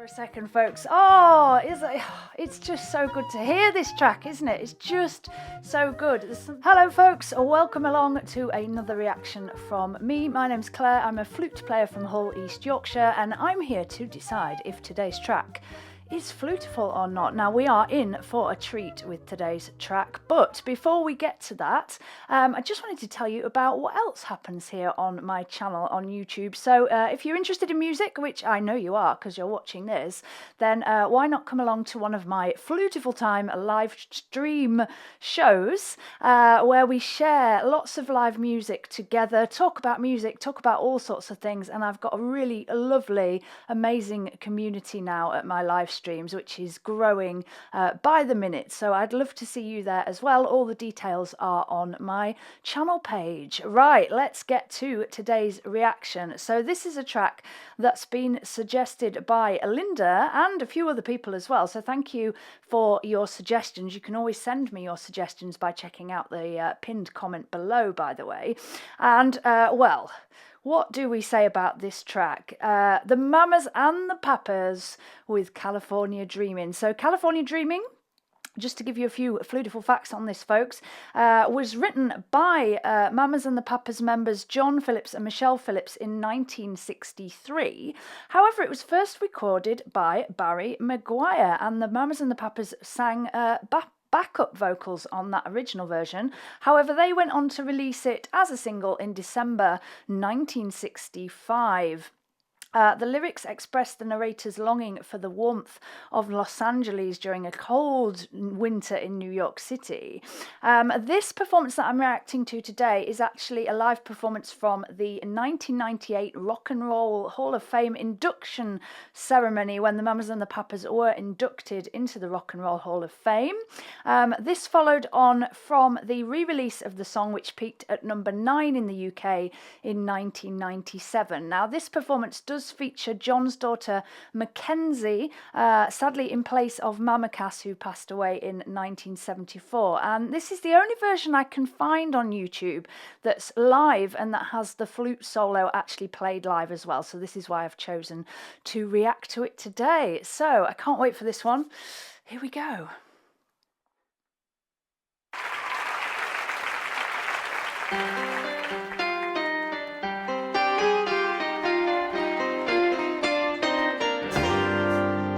A second, folks. Oh, it's just so good to hear this track, isn't it? It's just so good. Hello, folks. Welcome along to another reaction from me. My name's Claire. I'm a flute player from Hull, East Yorkshire, and I'm here to decide if today's track is Flutifull or not. Now, we are in for a treat with today's track, but before we get to that, I just wanted to tell you about what else happens here on my channel on YouTube. So if you're interested in music, which I know you are because you're watching this, then why not come along to one of my Flutifull Time live stream shows where we share lots of live music together, talk about music, talk about all sorts of things, and I've got a really lovely, amazing community now at my live streams, which is growing by the minute. So I'd love to see you there as well. All the details are on my channel page. Right, let's get to today's reaction. So this is a track that's been suggested by Linda and a few other people as well. So thank you for your suggestions. You can always send me your suggestions by checking out the pinned comment below, by the way. And well, what do we say about this track? The Mamas and the Papas with California Dreamin'. So California Dreamin', just to give you a few Flutifull facts on this, folks, was written by Mamas and the Papas members John Phillips and Michelle Phillips in 1963. However, it was first recorded by Barry Maguire, and the Mamas and the Papas sang backup vocals on that original version. However, they went on to release it as a single in December 1965. The lyrics express the narrator's longing for the warmth of Los Angeles during a cold winter in New York City. This performance that I'm reacting to today is actually a live performance from the 1998 Rock and Roll Hall of Fame induction ceremony when the Mamas and the Papas were inducted into the Rock and Roll Hall of Fame. This followed on from the re-release of the song, which peaked at number 9 in the UK in 1997. Now, this performance does feature John's daughter Mackenzie, sadly in place of Mama Cass, who passed away in 1974. And this is the only version I can find on YouTube that's live and that has the flute solo actually played live as well. So this is why I've chosen to react to it today. So I can't wait for this one. Here we go.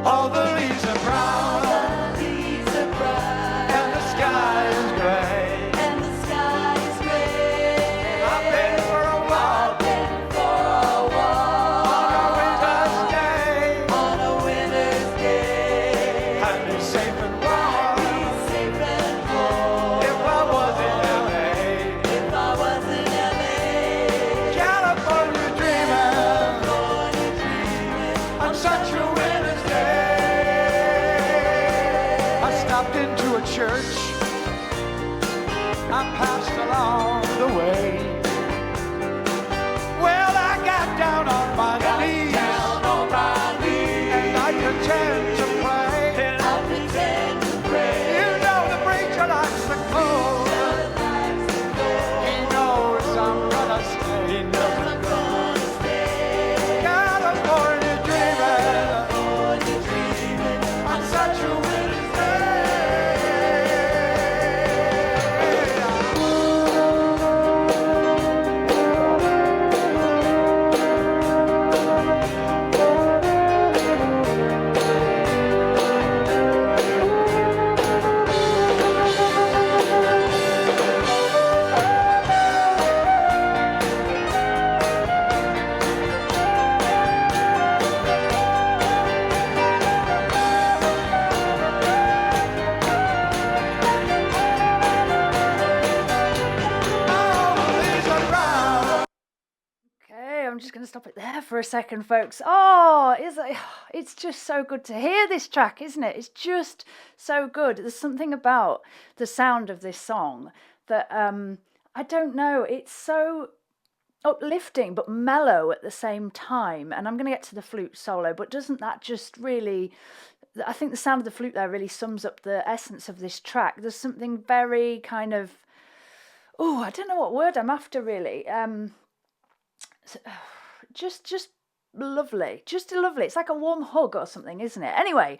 All the leaves are brown, and the sky is gray, I've been for a walk, on a winter's day, I'd be safe and warm, if I was in LA, California dreaming, on such a winter's day. Into a church I passed along the way. Well, I got down on my knees, and I pretend to pray. You know the preacher likes the clothes. He knows I'm gonna stay. California dreaming, on such a winter's day. I'm just going to stop it there for a second, folks. Oh, it's just so good to hear this track, isn't it? It's just so good. There's something about the sound of this song that, I don't know, it's so uplifting but mellow at the same time. And I'm going to get to the flute solo, but doesn't that just really... I think the sound of the flute there really sums up the essence of this track. There's something very kind of... Oh, I don't know what word I'm after, really. Just lovely, just lovely. It's like a warm hug or something, isn't it? Anyway,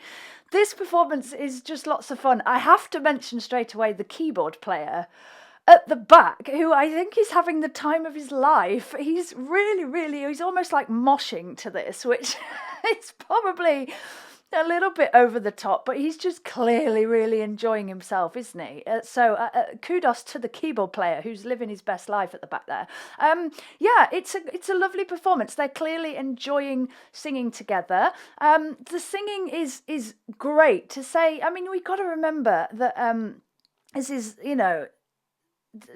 this performance is just lots of fun. I have to mention straight away the keyboard player at the back, who I think is having the time of his life. He's really, he's almost like moshing to this, which is probably a little bit over the top, but he's just clearly really enjoying himself, isn't he? So kudos to the keyboard player who's living his best life at the back there. Yeah, it's a lovely performance. They're clearly enjoying singing together. The singing is great. To say, I mean, we've got to remember that this is,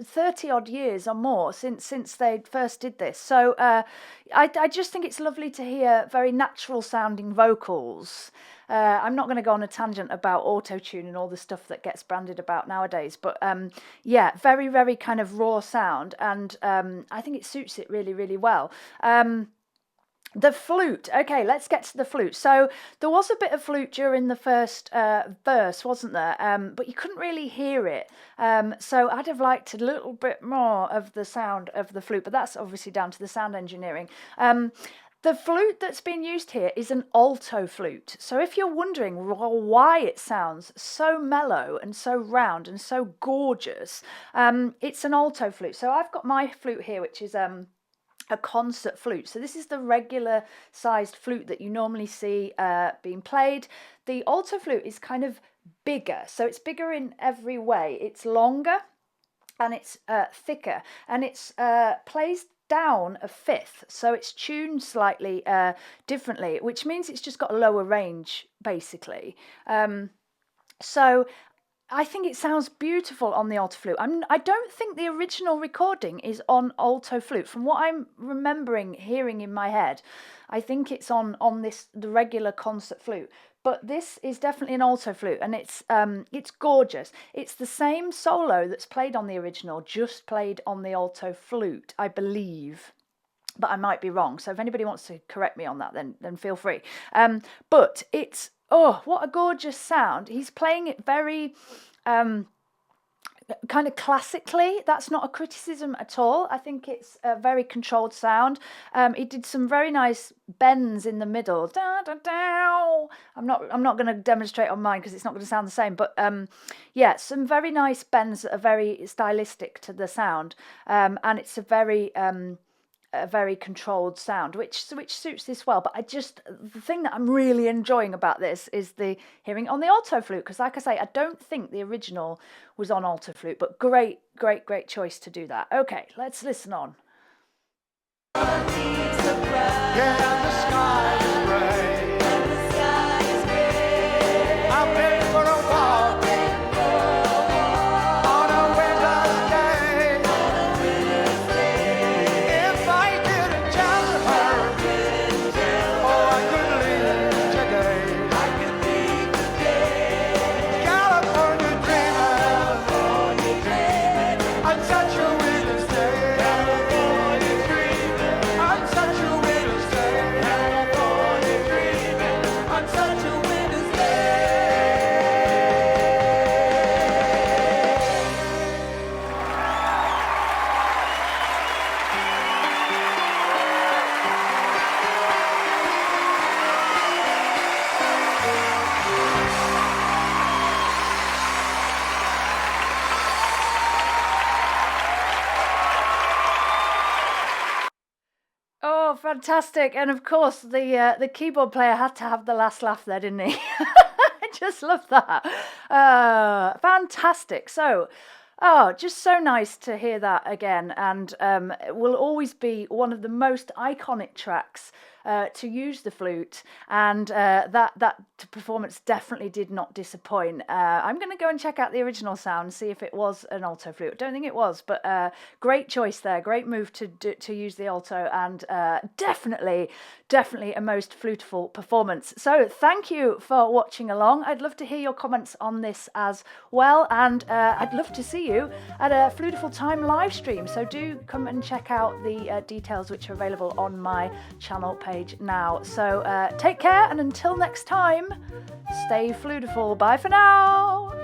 30 odd years or more since they first did this. So I just think it's lovely to hear very natural sounding vocals. I'm not going to go on a tangent about auto-tune and all the stuff that gets branded about nowadays, but yeah, very kind of raw sound, and I think it suits it really well. The flute. Okay, let's get to the flute. So there was a bit of flute during the first verse, wasn't there? But you couldn't really hear it. So I'd have liked a little bit more of the sound of the flute, but that's obviously down to the sound engineering. The flute that's been used here is an alto flute. So if you're wondering why it sounds so mellow and so round and so gorgeous, it's an alto flute. So I've got my flute here, which is a concert flute. So this is the regular sized flute that you normally see being played. The alto flute is kind of bigger, so it's bigger in every way. It's longer and it's thicker, and it's plays down a fifth, so it's tuned slightly differently, which means it's just got a lower range basically. So I think it sounds beautiful on the alto flute. I don't think the original recording is on alto flute. From what I'm remembering hearing in my head, I think it's on the regular concert flute. But this is definitely an alto flute, and it's gorgeous. It's the same solo that's played on the original, just played on the alto flute, I believe. But I might be wrong. So if anybody wants to correct me on that, then feel free. But it's, oh, what a gorgeous sound. He's playing it very kind of classically. That's not a criticism at all. I think it's a very controlled sound. He did some very nice bends in the middle. Da, da, da. I'm not going to demonstrate on mine because it's not going to sound the same. But yeah, some very nice bends that are very stylistic to the sound. And it's a very controlled sound, which suits this well. But the thing that I'm really enjoying about this is the hearing on the alto flute, because like I say, I don't think the original was on alto flute, but great choice to do that. Okay, let's listen on. Yeah, the sky is gray. I've been for a walk on a winter's day. If I didn't tell her, oh, I could leave today. California dreaming on such a winter's day. On such a winter's day. On such a winter's day. Oh, fantastic. And of course, the keyboard player had to have the last laugh there, didn't he? I just love that. Fantastic. So, just so nice to hear that again. And it will always be one of the most iconic tracks to use the flute. And that performance definitely did not disappoint. I'm going to go and check out the original sound, see if it was an alto flute. I don't think it was, but great choice there. Great move to use the alto, and definitely a most Flutifull performance. So thank you for watching along. I'd love to hear your comments on this as well, and I'd love to see you at a Flutifull Time live stream. So do come and check out the details which are available on my channel page now. So take care, and until next time, stay Flutifull. Bye for now.